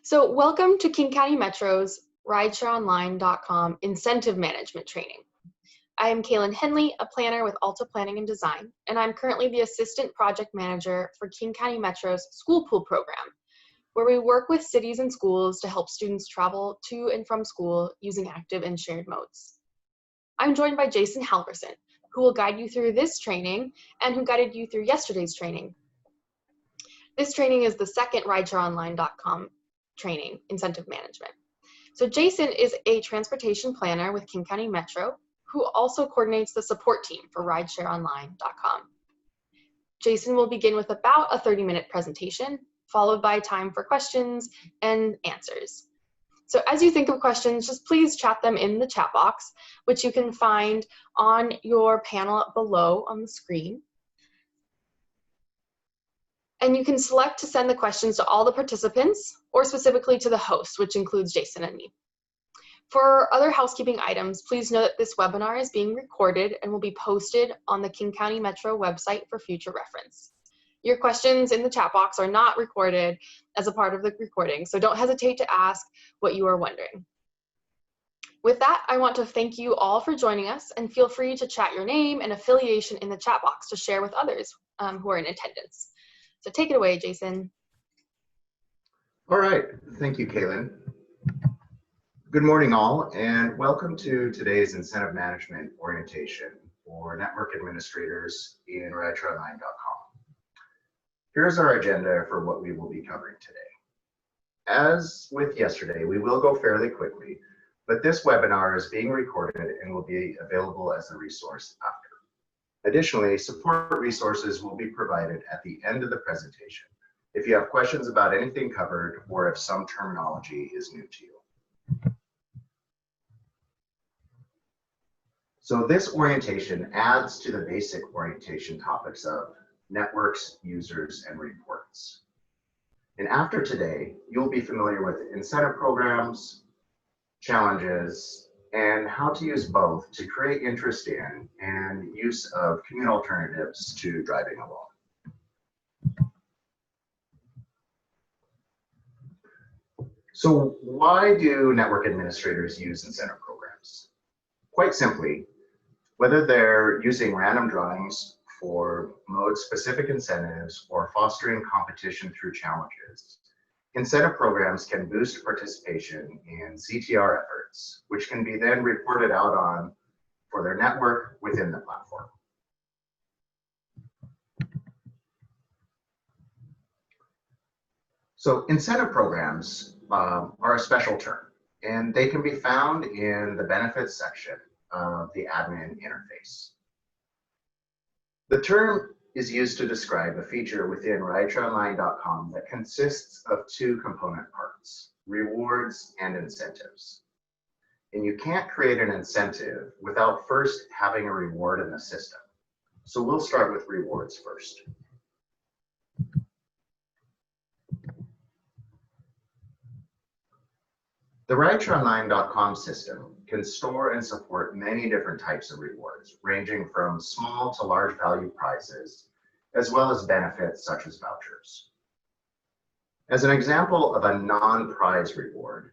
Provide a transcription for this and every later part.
So welcome to King County Metro's RideshareOnline.com incentive management training. I am Kaylin Henley, a planner with Alta Planning and Design, and I'm currently the Assistant Project Manager for King County Metro's School Pool program, where we work with cities and schools to help students travel to and from school using active and shared modes. I'm joined by Jason Halverson, who will guide you through this training and who guided you through yesterday's training. This training is the second RideshareOnline.com training, incentive management. So Jason is a transportation planner with King County Metro, who also coordinates the support team for RideshareOnline.com. Jason will begin with about a 30-minute presentation, followed by time for questions and answers. So as you think of questions, just please chat them in the chat box, which you can find on your panel below on the screen. And you can select to send the questions to all the participants or specifically to the host, which includes Jason and me. For other housekeeping items, please know that this webinar is being recorded and will be posted on the King County Metro website for future reference. Your questions in the chat box are not recorded as a part of the recording, so don't hesitate to ask what you are wondering. With that, I want to thank you all for joining us, and feel free to chat your name and affiliation in the chat box to share with others who are in attendance. So take it away, Jason. All right, thank you, Kaylin. Good morning, all, and welcome to today's incentive management orientation for network administrators in RideshareOnline.com. Here's our agenda for what we will be covering today. As with yesterday, we will go fairly quickly, but this webinar is being recorded and will be available as a resource after. Additionally, support resources will be provided at the end of the presentation if you have questions about anything covered or if some terminology is new to you. So this orientation adds to the basic orientation topics of networks, users, and reports. And after today, you'll be familiar with incentive programs, challenges, and how to use both to create interest in and use of commute alternatives to driving alone. So why do network administrators use incentive programs? Quite simply, whether they're using random drawings for mode-specific incentives or fostering competition through challenges, incentive programs can boost participation in CTR efforts, which can be then reported out on for their network within the platform. So incentive programs are a special term, and they can be found in the benefits section of the admin interface. The term is used to describe a feature within RideshareOnline.com that consists of two component parts, rewards and incentives. And you can't create an incentive without first having a reward in the system. So we'll start with rewards first. The RideshareOnline.com system can store and support many different types of rewards, ranging from small to large value prizes, as well as benefits such as vouchers. As an example of a non-prize reward,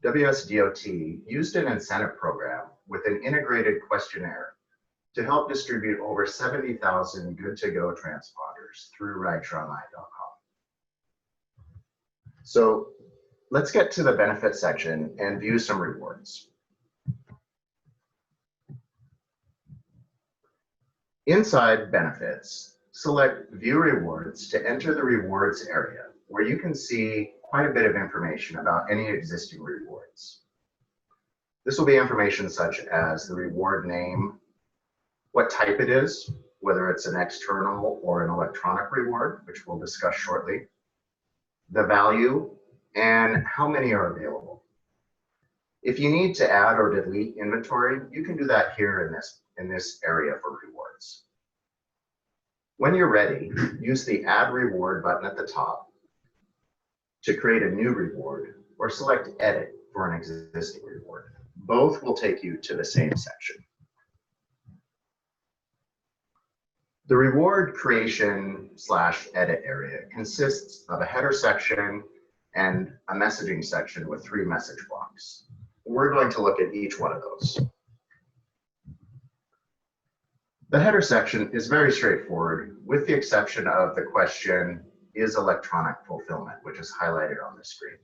WSDOT used an incentive program with an integrated questionnaire to help distribute over 70,000 good-to-go transponders through RideshareOnline.com. So let's get to the benefits section and view some rewards. Inside benefits, select View Rewards to enter the rewards area, where you can see quite a bit of information about any existing rewards. This will be information such as the reward name, what type it is, whether it's an external or an electronic reward, which we'll discuss shortly, the value, and how many are available. If you need to add or delete inventory, you can do that here in this area for rewards. When you're ready, use the Add Reward button at the top to create a new reward, or select Edit for an existing reward. Both will take you to the same section. The reward creation / edit area consists of a header section and a messaging section with 3 message blocks. We're going to look at each one of those. The header section is very straightforward, with the exception of the question, is electronic fulfillment, which is highlighted on the screen.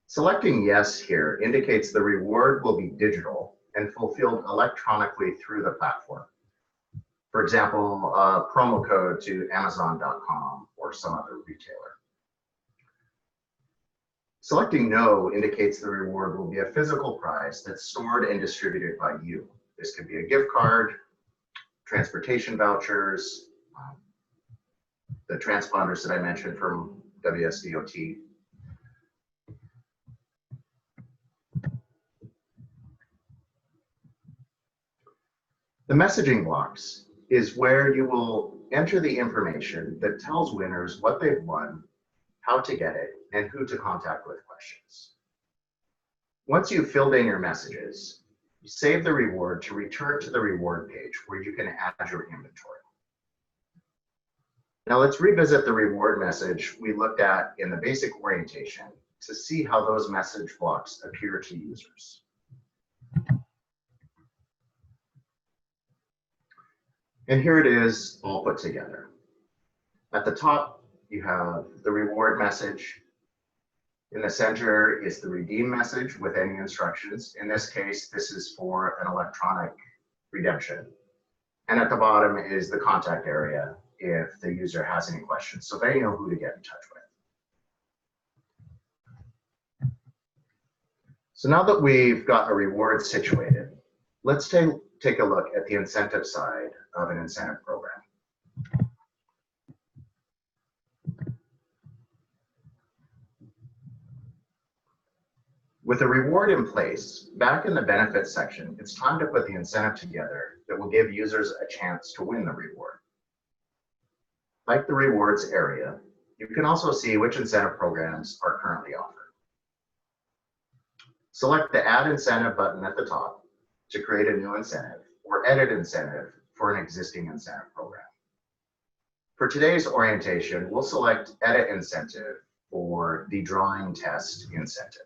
Selecting yes here indicates the reward will be digital and fulfilled electronically through the platform. For example, a promo code to Amazon.com or some other retailer. Selecting no indicates the reward will be a physical prize that's stored and distributed by you. This could be a gift card, transportation vouchers, the transponders that I mentioned from WSDOT. The messaging blocks is where you will enter the information that tells winners what they've won, how to get it, and who to contact with questions. Once you've filled in your messages, you save the reward to return to the reward page where you can add your inventory. Now let's revisit the reward message we looked at in the basic orientation to see how those message blocks appear to users. And here it is all put together. At the top, you have the reward message. In the center is the redeem message with any instructions. In this case, this is for an electronic redemption. And at the bottom is the contact area if the user has any questions, so they know who to get in touch with. So now that we've got a reward situated, let's take a look at the incentive side of an incentive program. With a reward in place, back in the benefits section, it's time to put the incentive together that will give users a chance to win the reward. Like the rewards area, you can also see which incentive programs are currently offered. Select the Add Incentive button at the top to create a new incentive or edit incentive for an existing incentive program. For today's orientation, we'll select Edit Incentive for the drawing test incentive.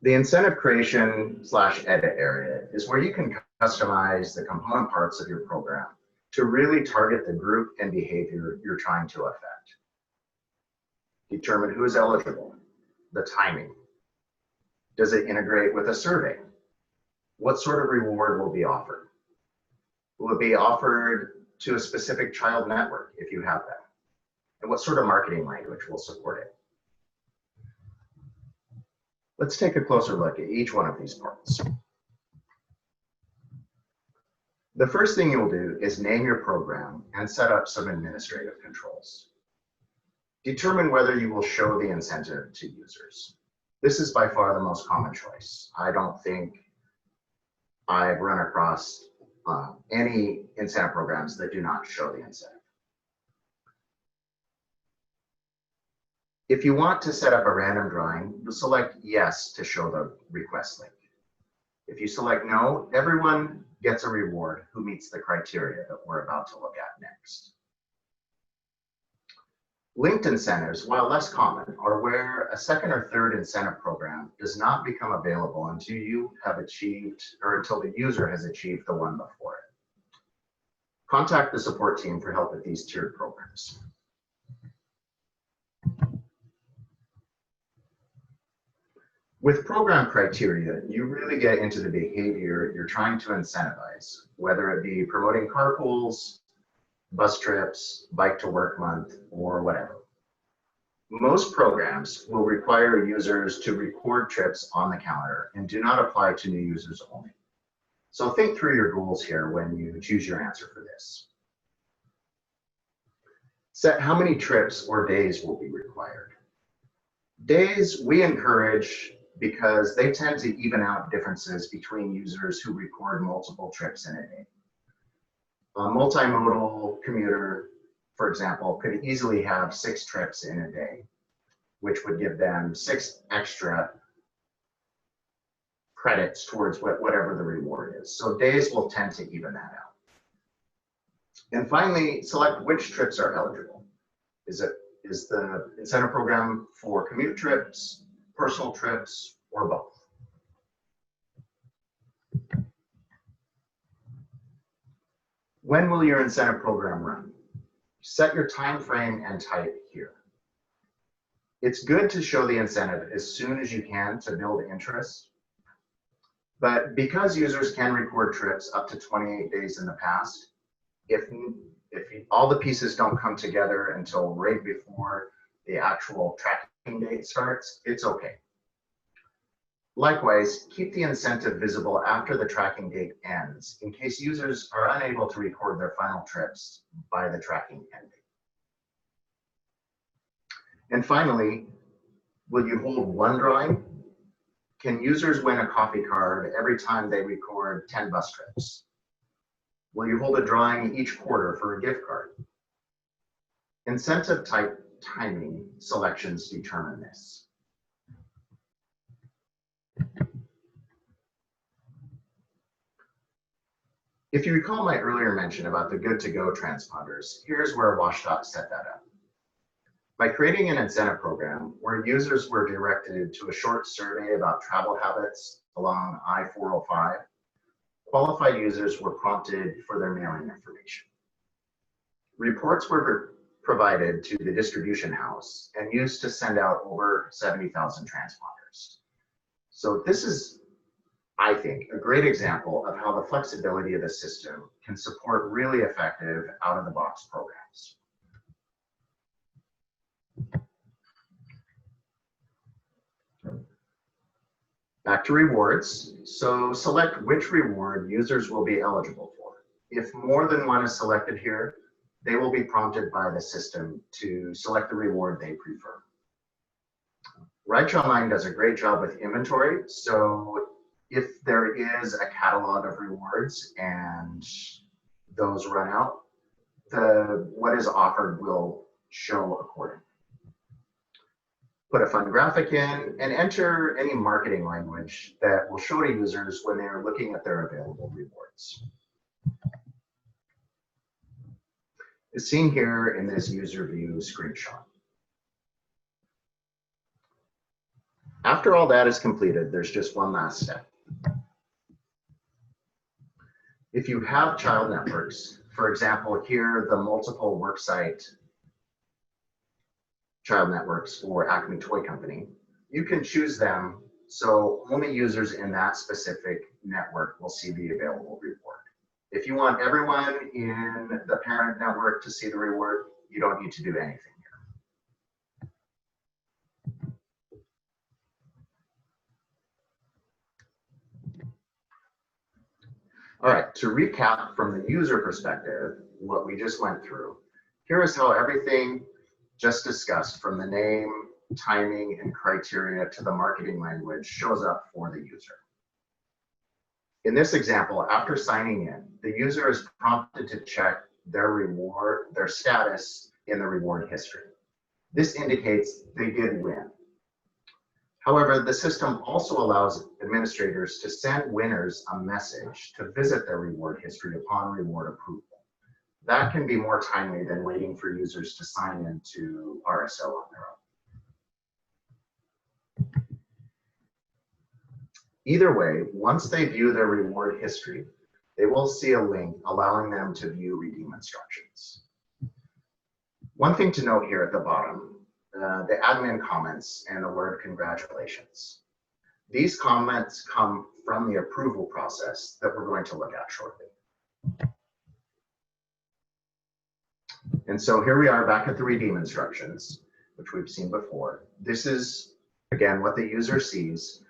The incentive creation / edit area is where you can customize the component parts of your program to really target the group and behavior you're trying to affect. Determine who is eligible, the timing. Does it integrate with a survey? What sort of reward will be offered? Will it be offered to a specific child network if you have them? And what sort of marketing language will support it? Let's take a closer look at each one of these parts. The first thing you'll do is name your program and set up some administrative controls. Determine whether you will show the incentive to users. This is by far the most common choice. I don't think I've run across any incentive programs that do not show the incentive. If you want to set up a random drawing, you'll select yes to show the request link. If you select no, everyone gets a reward who meets the criteria that we're about to look at next. Linked incentives, while less common, are where a second or third incentive program does not become available until you have achieved, or until the user has achieved the one before it. Contact the support team for help with these tiered programs. With program criteria, you really get into the behavior you're trying to incentivize, whether it be promoting carpools, bus trips, bike to work month, or whatever. Most programs will require users to record trips on the calendar and do not apply to new users only. So think through your goals here when you choose your answer for this. Set how many trips or days will be required. Days we encourage because they tend to even out differences between users who record multiple trips in a day. A multimodal commuter, for example, could easily have 6 trips in a day, which would give them 6 extra credits towards whatever the reward is. So days will tend to even that out. And finally, select which trips are eligible. Is the incentive program for commute trips, personal trips, or both? When will your incentive program run? Set your time frame and type here. It's good to show the incentive as soon as you can to build interest. But because users can record trips up to 28 days in the past, if all the pieces don't come together until right before the actual tracking date starts, it's okay. Likewise, keep the incentive visible after the tracking date ends in case users are unable to record their final trips by the tracking end date. And finally, will you hold one drawing? Can users win a coffee card every time they record 10 bus trips? Will you hold a drawing each quarter for a gift card? Incentive type timing selections determine this. If you recall my earlier mention about the good-to-go transponders, here's where WashDOT set that up. By creating an incentive program where users were directed to a short survey about travel habits along I-405, qualified users were prompted for their mailing information. Reports were provided to the distribution house and used to send out over 70,000 transponders. So this is, I think, a great example of how the flexibility of the system can support really effective out-of-the-box programs. Back to rewards. So select which reward users will be eligible for. If more than one is selected here, they will be prompted by the system to select the reward they prefer. Rideshare Online does a great job with inventory. So if there is a catalog of rewards and those run out, what is offered will show accordingly. Put a fun graphic in and enter any marketing language that will show to users when they are looking at their available rewards. As seen here in this user view screenshot. After all that is completed, there's just one last step. If you have child networks, for example, here the multiple worksite child networks for Acme Toy Company, you can choose them so only users in that specific network will see the available reward. If you want everyone in the parent network to see the reward, you don't need to do anything here. All right, to recap from the user perspective, what we just went through, here is how everything just discussed from the name, timing, and criteria to the marketing language shows up for the user. In this example, after signing in, the user is prompted to check their status in the reward history. This indicates they did win. However, the system also allows administrators to send winners a message to visit their reward history upon reward approval. That can be more timely than waiting for users to sign into RSO on their own. Either way, once they view their reward history, they will see a link allowing them to view redeem instructions. One thing to note here at the bottom, the admin comments and the word congratulations. These comments come from the approval process that we're going to look at shortly. And so here we are back at the redeem instructions, which we've seen before. This is, again, what the user sees.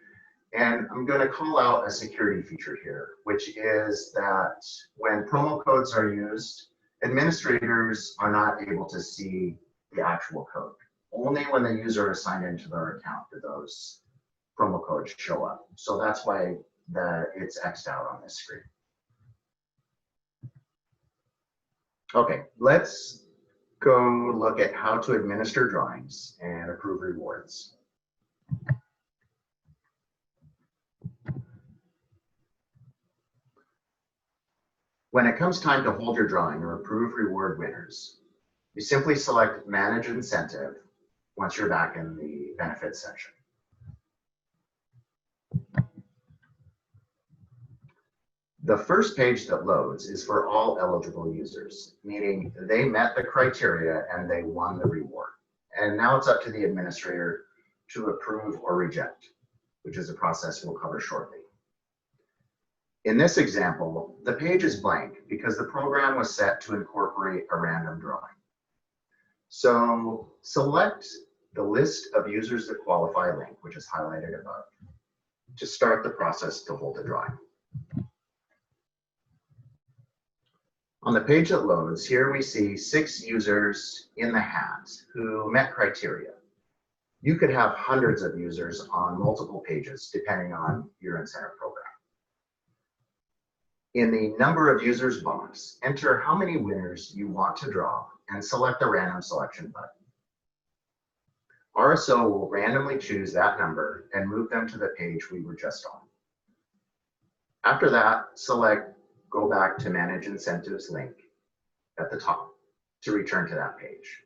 And I'm going to call out a security feature here, which is that when promo codes are used, administrators are not able to see the actual code. Only when the user is signed into their account do those promo codes show up. So that's why it's X'd out on this screen. Okay, let's go look at how to administer drawings and approve rewards. When it comes time to hold your drawing or approve reward winners, you simply select Manage Incentive once you're back in the benefits section. The first page that loads is for all eligible users, meaning they met the criteria and they won the reward. And now it's up to the administrator to approve or reject, which is a process we'll cover shortly. In this example, the page is blank because the program was set to incorporate a random drawing. So select the list of users that qualify link, which is highlighted above, to start the process to hold the drawing. On the page that loads, here we see 6 users in the hat who met criteria. You could have hundreds of users on multiple pages, depending on your incentive program. In the number of users box, enter how many winners you want to draw and select the random selection button. RSO will randomly choose that number and move them to the page we were just on. After that, select Go back to Manage Incentives link at the top to return to that page.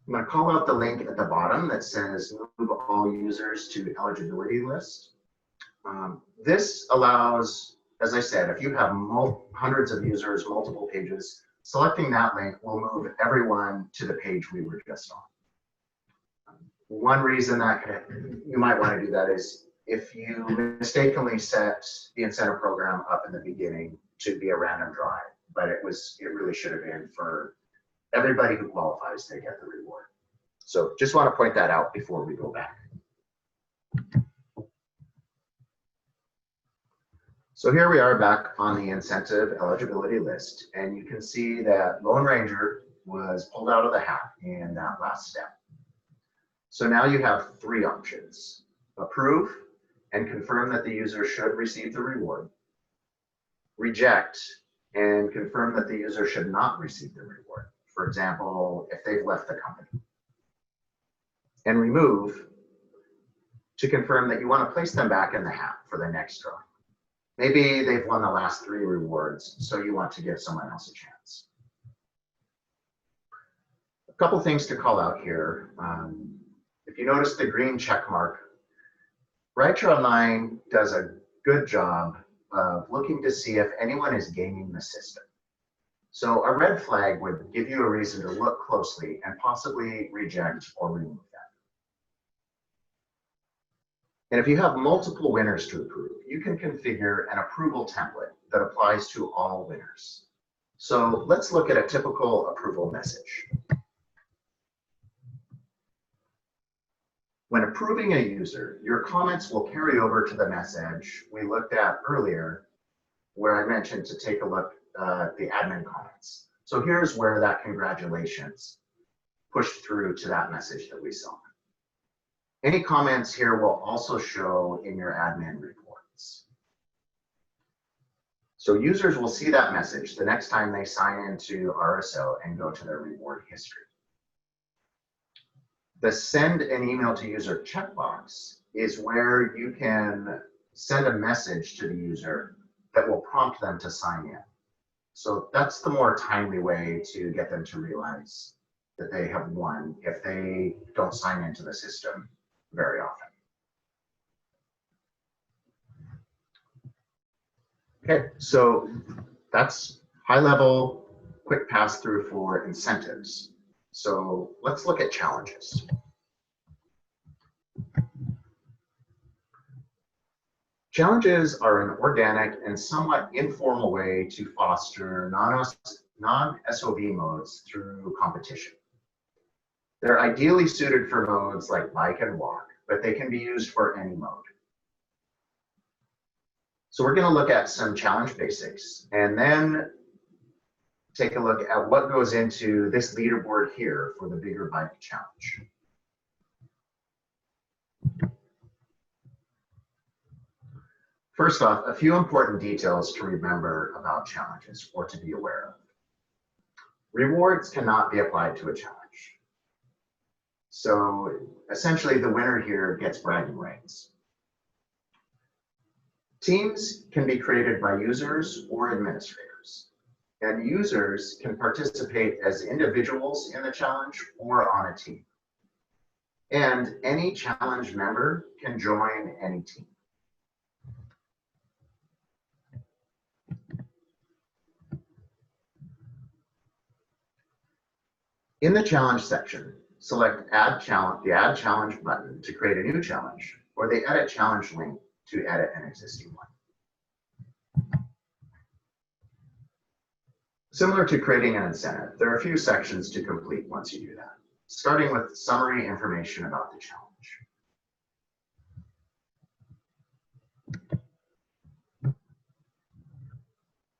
I'm going to call out the link at the bottom that says Move all users to eligibility list. This allows, as I said, if you have hundreds of users, multiple pages, selecting that link will move everyone to the page we were just on. One reason that you might want to do that is if you mistakenly set the incentive program up in the beginning to be a random drawing, but it really should have been for everybody who qualifies to get the reward. So just want to point that out before we go back. So here we are back on the incentive eligibility list, and you can see that Lone Ranger was pulled out of the hat in that last step. So now you have 3 options: approve and confirm that the user should receive the reward, reject and confirm that the user should not receive the reward, for example, if they've left the company, and remove to confirm that you want to place them back in the hat for the next drawing. Maybe they've won the last 3 rewards, so you want to give someone else a chance. A couple things to call out here. If you notice the green check mark, Rideshare Online does a good job of looking to see if anyone is gaming the system. So a red flag would give you a reason to look closely and possibly reject or remove them. And if you have multiple winners to approve, you can configure an approval template that applies to all winners. So let's look at a typical approval message. When approving a user, your comments will carry over to the message we looked at earlier, where I mentioned to take a look at the admin comments. So here's where that congratulations pushed through to that message that we saw. Any comments here will also show in your admin reports. So users will see that message the next time they sign into RSO and go to their reward history. The send an email to user checkbox is where you can send a message to the user that will prompt them to sign in. So that's the more timely way to get them to realize that they have won if they don't sign into the system very often. Okay, so that's high level, quick pass through for incentives. So let's look at challenges. Challenges are an organic and somewhat informal way to foster non-SOV modes through competition. They're ideally suited for modes like bike and walk, but they can be used for any mode. So we're going to look at some challenge basics and then take a look at what goes into this leaderboard here for the bigger bike challenge. First off, a few important details to remember about challenges or to be aware of. Rewards cannot be applied to a challenge. So essentially the winner here gets bragging rights. Teams can be created by users or administrators, and users can participate as individuals in the challenge or on a team. And any challenge member can join any team. In the challenge section, select the Add Challenge button to create a new challenge, or the Edit Challenge link to edit an existing one. Similar to creating an incentive, there are a few sections to complete once you do that, starting with summary information about the challenge.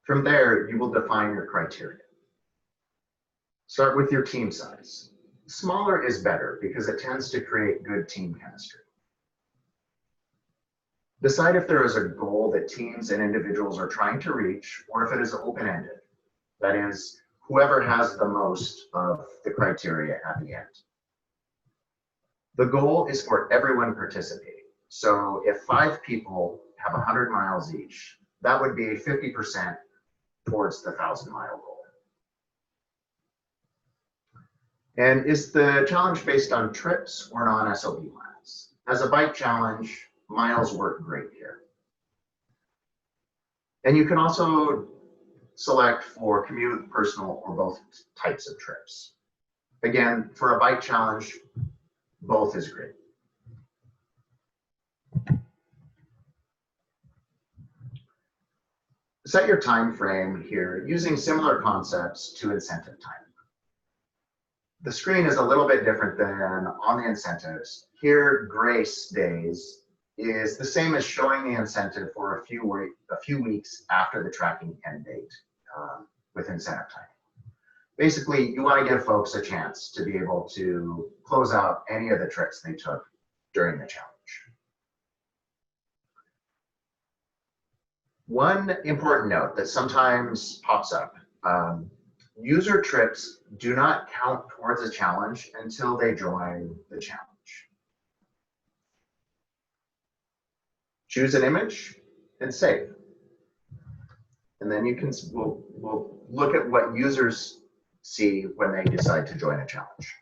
From there, you will define your criteria. Start with your team size. Smaller is better because it tends to create good team chemistry. Decide if there is a goal that teams and individuals are trying to reach, or if it is open-ended. That is, whoever has the most of the criteria at the end. The goal is for everyone participating. So if 5 people have 100 miles each, that would be 50% towards the 1,000-mile goal. And is the challenge based on trips or non-SOB miles? As a bike challenge, miles work great here. And you can also select for commute, personal, or both types of trips. Again, for a bike challenge, both is great. Set your time frame here using similar concepts to incentive time. The screen is a little bit different than on the incentives. Here, grace days is the same as showing the incentive for a few weeks after the tracking end date with incentive time. Basically, you want to give folks a chance to be able to close out any of the trips they took during the challenge. One important note that sometimes pops up, user trips do not count towards a challenge until they join the challenge. Choose an image and save. And then we'll look at what users see when they decide to join a challenge.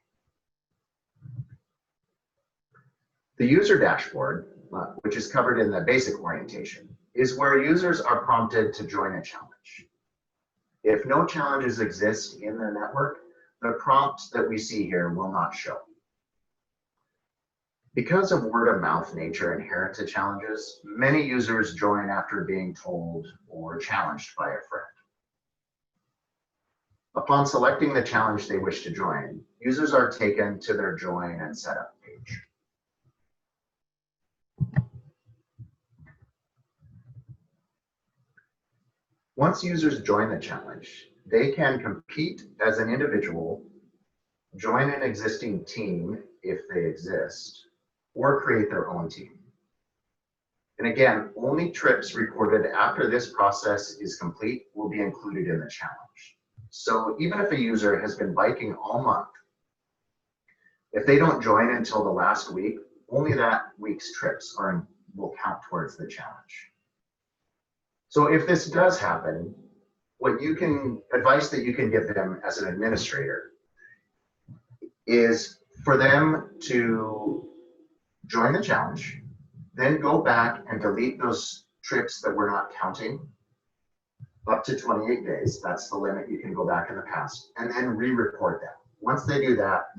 The user dashboard, which is covered in the basic orientation, is where users are prompted to join a challenge. If no challenges exist in their network, the prompts that we see here will not show. Because of word-of-mouth nature inherent to challenges, many users join after being told or challenged by a friend. Upon selecting the challenge they wish to join, users are taken to their join and setup page. Once users join the challenge, they can compete as an individual, join an existing team if they exist, or create their own team. And again, only trips recorded after this process is complete will be included in the challenge. So even if a user has been biking all month, if they don't join until the last week, only that week's trips will count towards the challenge. So if this does happen, advice that you can give them as an administrator is for them to join the challenge, then go back and delete those trips that we're not counting up to 28 days. That's the limit you can go back in the past, and then re-report them. Once they do that,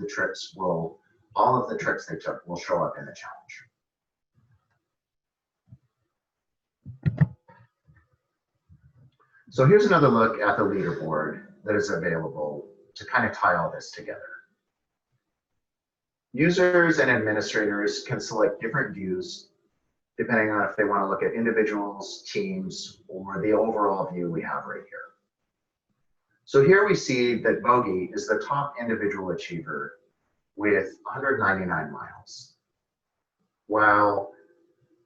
all of the trips they took will show up in the challenge. So here's another look at the leaderboard that is available to kind of tie all this together. Users and administrators can select different views depending on if they want to look at individuals, teams, or the overall view we have right here. So here we see that Bogey is the top individual achiever with 199 miles, while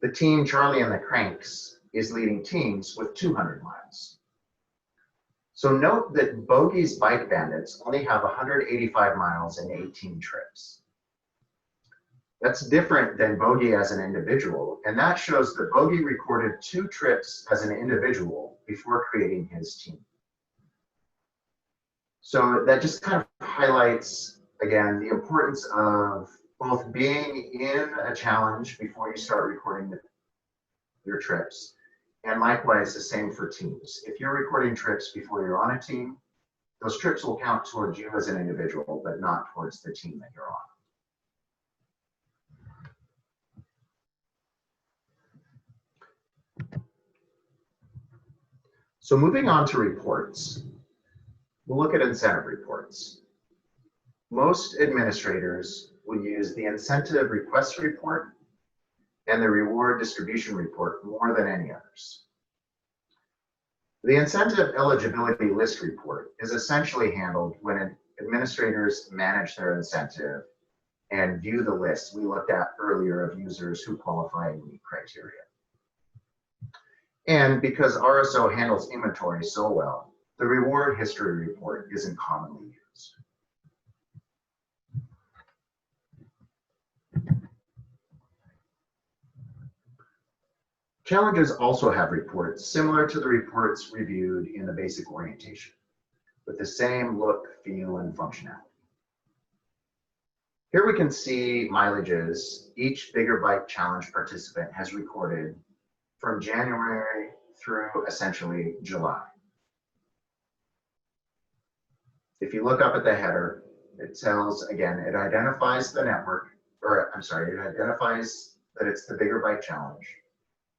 the team Charlie and the Cranks is leading teams with 200 miles. So note that Bogey's Bike Bandits only have 185 miles and 18 trips. That's different than Bogey as an individual, and that shows that Bogey recorded 2 trips as an individual before creating his team. So that just kind of highlights, again, the importance of both being in a challenge before you start recording your trips, and likewise the same for teams. If you're recording trips before you're on a team, those trips will count towards you as an individual, but not towards the team that you're on. So moving on to reports, we'll look at incentive reports. Most administrators will use the incentive request report and the reward distribution report more than any others. The incentive eligibility list report is essentially handled when administrators manage their incentive and view the list we looked at earlier of users who qualify and meet criteria. And because RSO handles inventory so well, the reward history report isn't commonly used. Challenges also have reports similar to the reports reviewed in the basic orientation, with the same look, feel, and functionality. Here we can see mileages each Bigger Bike Challenge participant has recorded from January through essentially July. If you look up at the header, it tells, again, it identifies the network, or I'm sorry, it identifies that it's the Bigger Bike Challenge.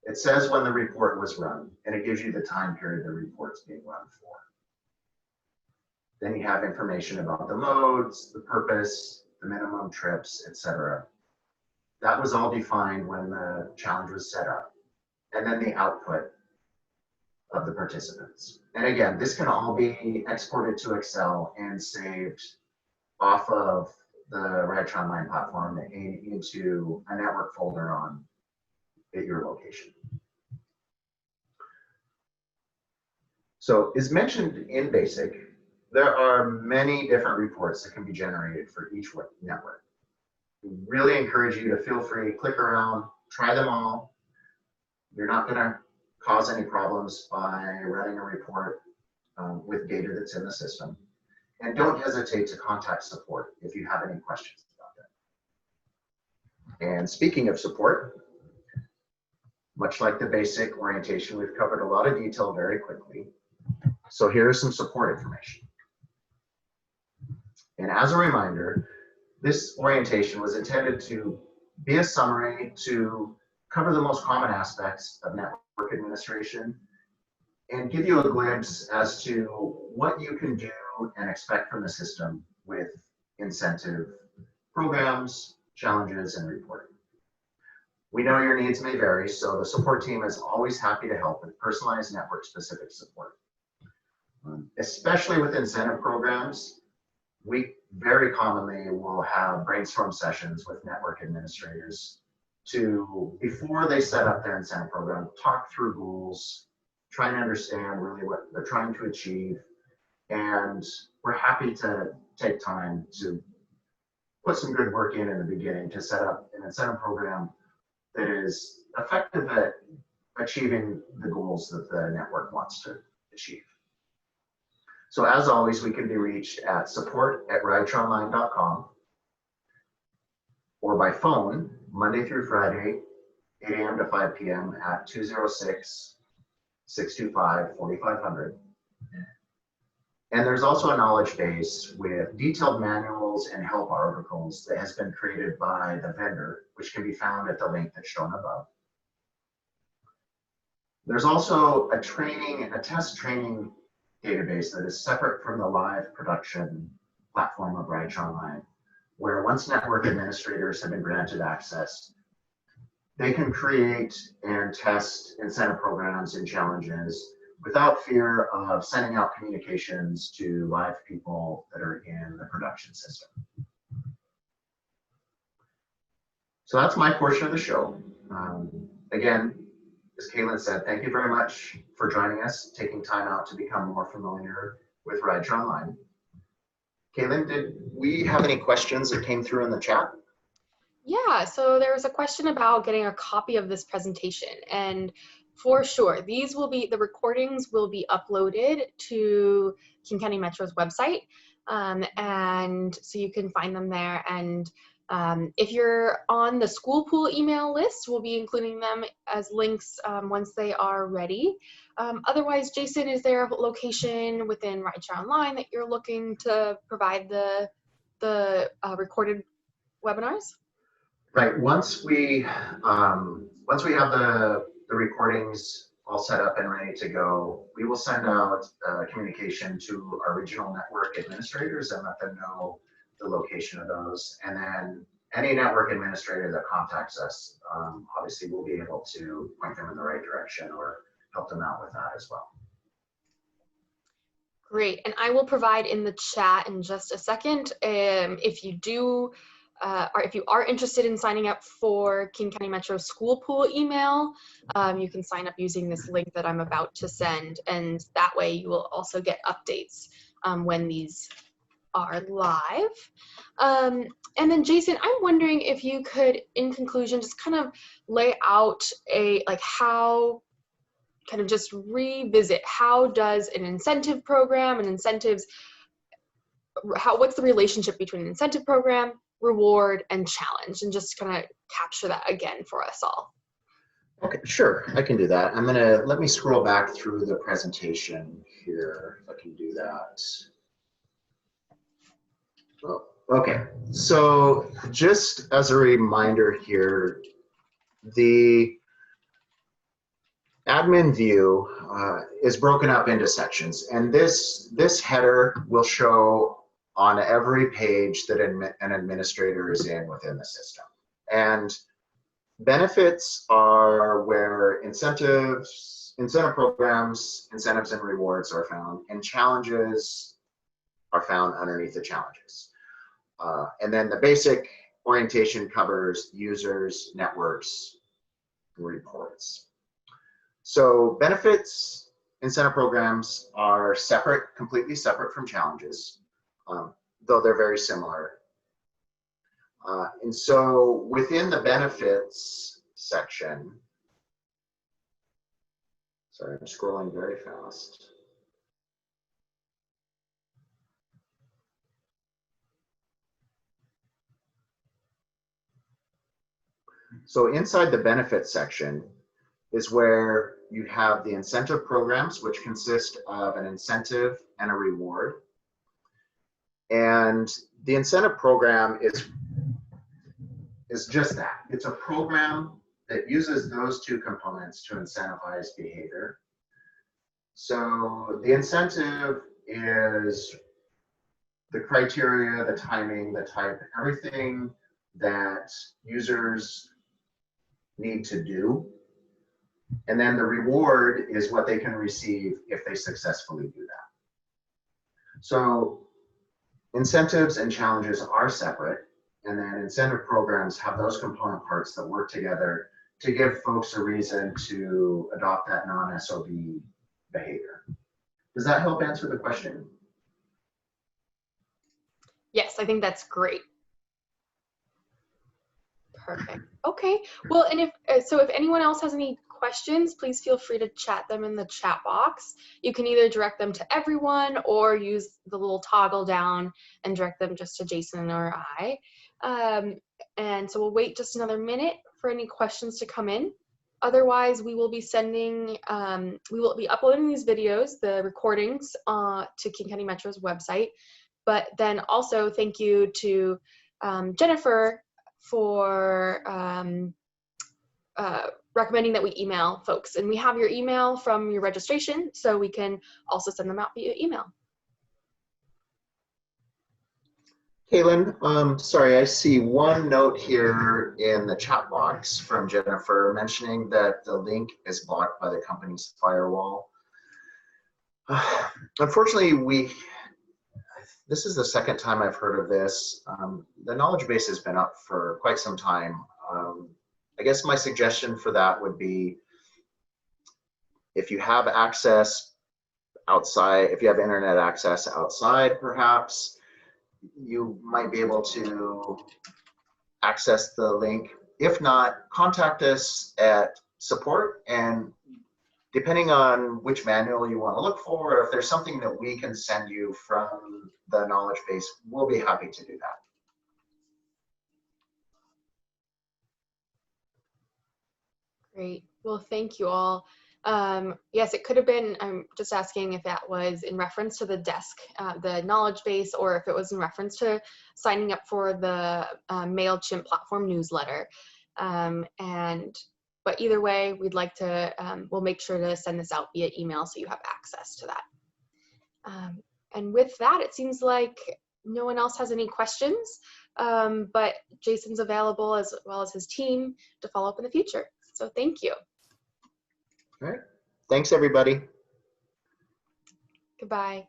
It says when the report was run, and it gives you the time period the report's being run for. Then you have information about the modes, the purpose, the minimum trips, etc. That was all defined when the challenge was set up. And then the output of the participants. And again, this can all be exported to Excel and saved off of the Rideshare Online platform into a network folder at your location. So as mentioned in BASIC, there are many different reports that can be generated for each network. We really encourage you to feel free, click around, try them all. You're not going to cause any problems by running a report with data that's in the system. And don't hesitate to contact support if you have any questions about that. And speaking of support, much like the basic orientation, we've covered a lot of detail very quickly. So here's some support information. And as a reminder, this orientation was intended to be a summary to cover the most common aspects of network administration and give you a glimpse as to what you can do and expect from the system with incentive programs, challenges, and reporting. We know your needs may vary, so the support team is always happy to help with personalized network-specific support. Especially with incentive programs, we very commonly will have brainstorm sessions with network administrators to, before they set up their incentive program, talk through goals, try and understand really what they're trying to achieve. And we're happy to take time to put some good work in the beginning to set up an incentive program that is effective at achieving the goals that the network wants to achieve. So as always, we can be reached at support@rideshareonline.com or by phone, Monday through Friday, 8 a.m. to 5 p.m. at 206-625-4500. And there's also a knowledge base with detailed manuals and help articles that has been created by the vendor, which can be found at the link that's shown above. There's also a test training database that is separate from the live production platform of Rideshare Online, where once network administrators have been granted access, they can create and test incentive programs and challenges without fear of sending out communications to live people that are in the production system. So that's my portion of the show. Again, as Kaylin said, thank you very much for joining us, taking time out to become more familiar with Rideshare Online. Kaylin, did we have any questions that came through in the chat? Yeah, so there was a question about getting a copy of this presentation, and for sure, the recordings will be uploaded to King County Metro's website, and so you can find them there. And if you're on the school pool email list, we'll be including them as links once they are ready. Otherwise, Jason, is there a location within Rideshare Online that you're looking to provide the recorded webinars? Right. Once we have the recordings all set up and ready to go, we will send out communication to our regional network administrators and let them know the location of those. And then any network administrator that contacts us, obviously we'll be able to point them in the right direction or help them out with that as well. Great, and I will provide in the chat in just a second. If you do, or if you are interested in signing up for King County Metro School Pool email, you can sign up using this link that I'm about to send, and that way you will also get updates when these are live. And then Jason, I'm wondering if you could, in conclusion, just kind of lay out how kind of just revisit how does an incentive program and incentives, what's the relationship between an incentive program, reward, and challenge, and just kind of capture that again for us all. Okay, sure, I can do that. Let me scroll back through the presentation here, if I can do that. Oh, okay, so just as a reminder here, the admin view is broken up into sections, and this header will show on every page that an administrator is in within the system. And benefits are where incentive programs, incentives and rewards are found, and challenges are found underneath the challenges. And then the basic orientation covers users, networks, and reports. So benefits, incentive programs are separate, completely separate from challenges, though they're very similar. And so within the benefits section, sorry, I'm scrolling very fast. So inside the benefits section is where you have the incentive programs, which consist of an incentive and a reward. And the incentive program is just that. It's a program that uses those two components to incentivize behavior. So the incentive is the criteria, the timing, the type, everything that users need to do. And then the reward is what they can receive if they successfully do that. So incentives and challenges are separate, and then incentive programs have those component parts that work together to give folks a reason to adopt that non-SOB behavior. Does that help answer the question? Yes, I think that's great. Perfect. Okay. Well, and if anyone else has any questions, please feel free to chat them in the chat box. You can either direct them to everyone or use the little toggle down and direct them just to Jason or I. And so we'll wait just another minute for any questions to come in. Otherwise, we will be uploading these videos, the recordings, to King County Metro's website. But then also thank you to Jennifer for recommending that we email folks. And we have your email from your registration, so we can also send them out via email. Kaylin, sorry, I see one note here in the chat box from Jennifer mentioning that the link is blocked by the company's firewall. Unfortunately, this is the second time I've heard of this. The knowledge base has been up for quite some time. I guess my suggestion for that would be, if you have access outside, if you have internet access outside, perhaps, you might be able to access the link. If not, contact us at support, and depending on which manual you want to look for, or if there's something that we can send you from the knowledge base, we'll be happy to do that. Great. Well, thank you all. Yes, it could have been, I'm just asking if that was in reference to the desk, the knowledge base, or if it was in reference to signing up for the MailChimp platform newsletter. But either way, we'd like to, we'll make sure to send this out via email so you have access to that. And with that, it seems like no one else has any questions, but Jason's available as well as his team to follow up in the future. So thank you. All right. Thanks, everybody. Goodbye.